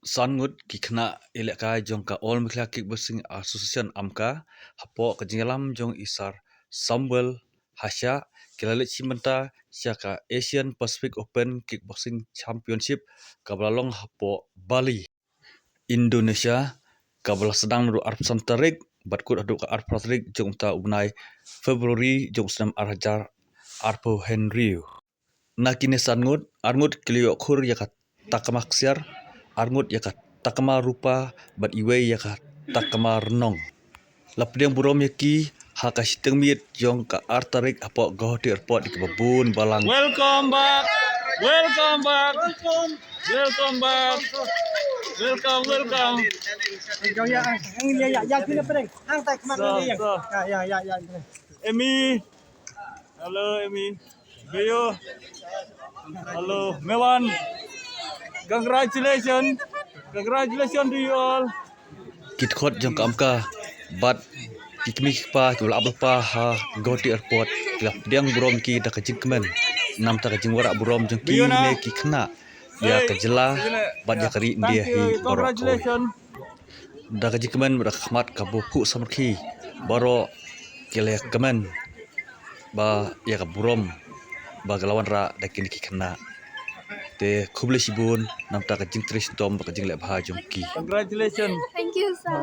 Sangut kikna ilek ka jong ka All Mekhla Kickboxing Association amka hapo ka jingalam jong isar Samuel Hasya kilalit simenta siaka Asian Pacific Open Kickboxing Championship kabalalong hapo Bali Indonesia kabala sedang ru arpsan tarik batkut aduk ka arpsan tarik jong ta unai Februari jong senam arhajar arpo Henry nakine sangut arngut kliok khur yakat takamaksiar arngut yakat takama rupa bat iwe yakat takama renong lapdeng burom yaki haka siteng miet jong ka artarik apo gohti airport di kebun balang. Welcome back. Welcome back. Welcome back. Welcome. Emi. Halo Emi. Bio. Halo Mewan. Congratulations to you all. Kitkot jong ka amka bat kikmi pa kula abel pa ha gohti airport lapdeng burom ki da kajingkemen nam ta kajingwara burom jong ki ne ki kena dia kejela bat dia kari dia hi borok da kajingkemen da khmat kabu pu samki baro kele kemen ba ya ka burom ba galawan ra da kini ki kena te khuble sibun nam ta kajing tris dom ba kajing le bha jong ki. Congratulations. Thank you, sir.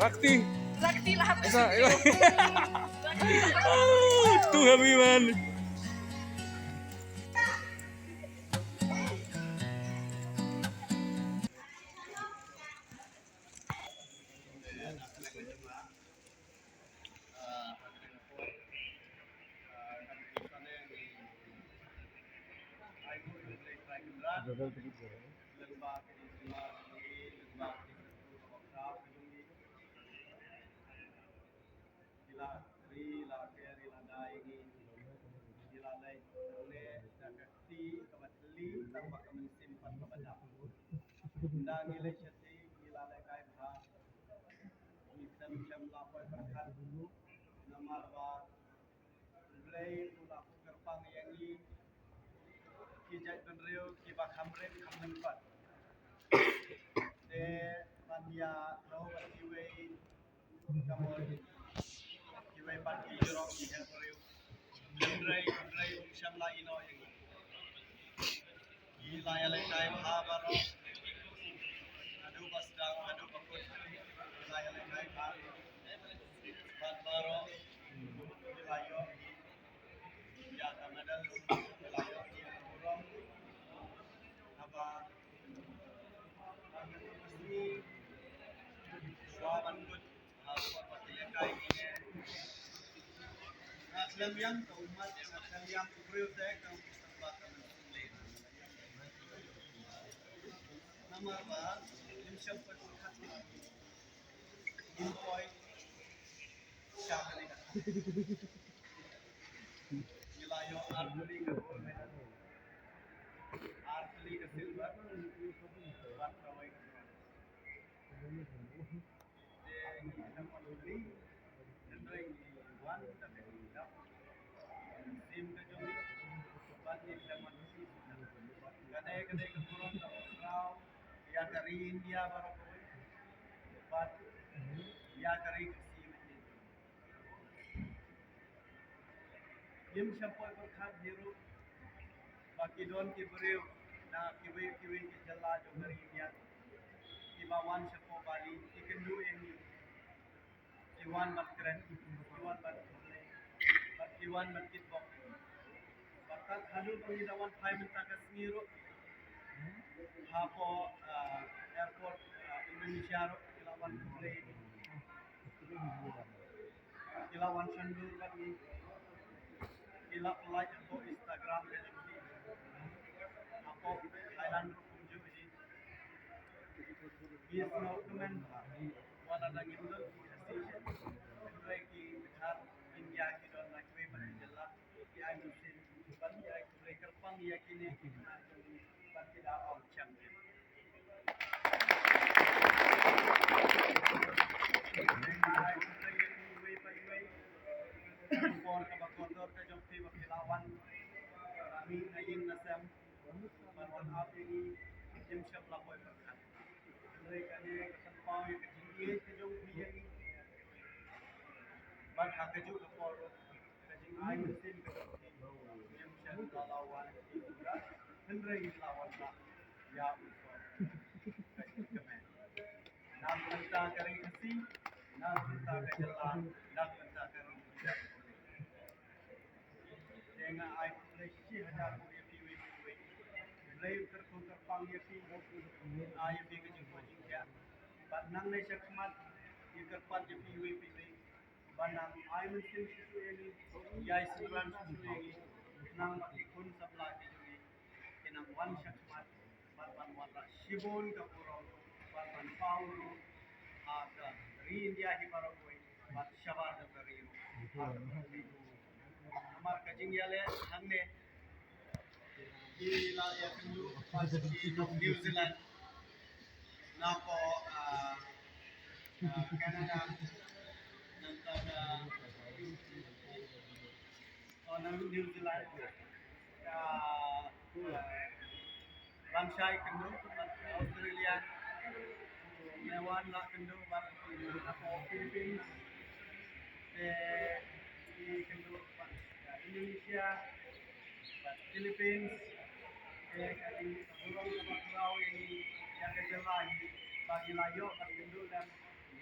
Sakti. Sakti lahat. Isa. Sakti lahat. Too heavy man.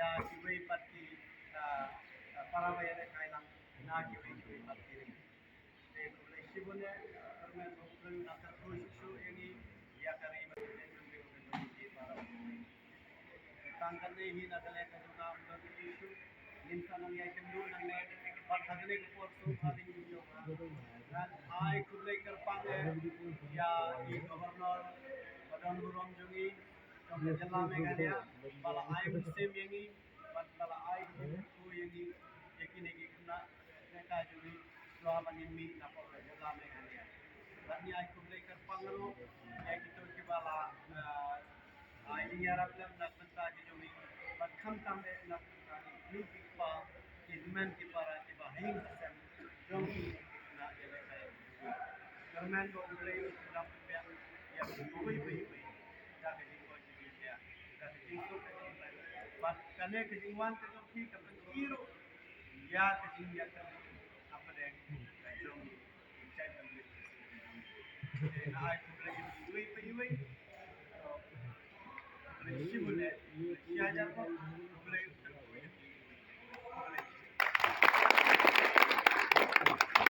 ya kiwi pati para bayar kailang na kiwi pati de kule sibune permen bukul nakar kusu ini ya kari masjid jumbe para tangkane hi nakale ka juga amdo isu ninsa nang ya kendu nang ne par thagale ko porso khali jo dan ai kule kar pange ya i governor Padang Burong Jungi trong Jalla Meghalaya bala ai musim yangi bala ai ku yangi yakini ki kuna neka jungi lo manimi na por Jalla Meghalaya bani ai kule kar pangalo ya gitu ki bala ini Arab lam nak benta ki jungi bat kham tam de nak ni ki pa ilman ki para ki ba hin sam jong ki na ele kai government ko ule lam ya ya koi bai da ke ko ji ya da ke so ke bat kane ke jingwan ke so ki ka kiro ya ke jing ya ka apa de jong chai tam de na ai ko le ki bai bai bai Sibule, siajar ko, boleh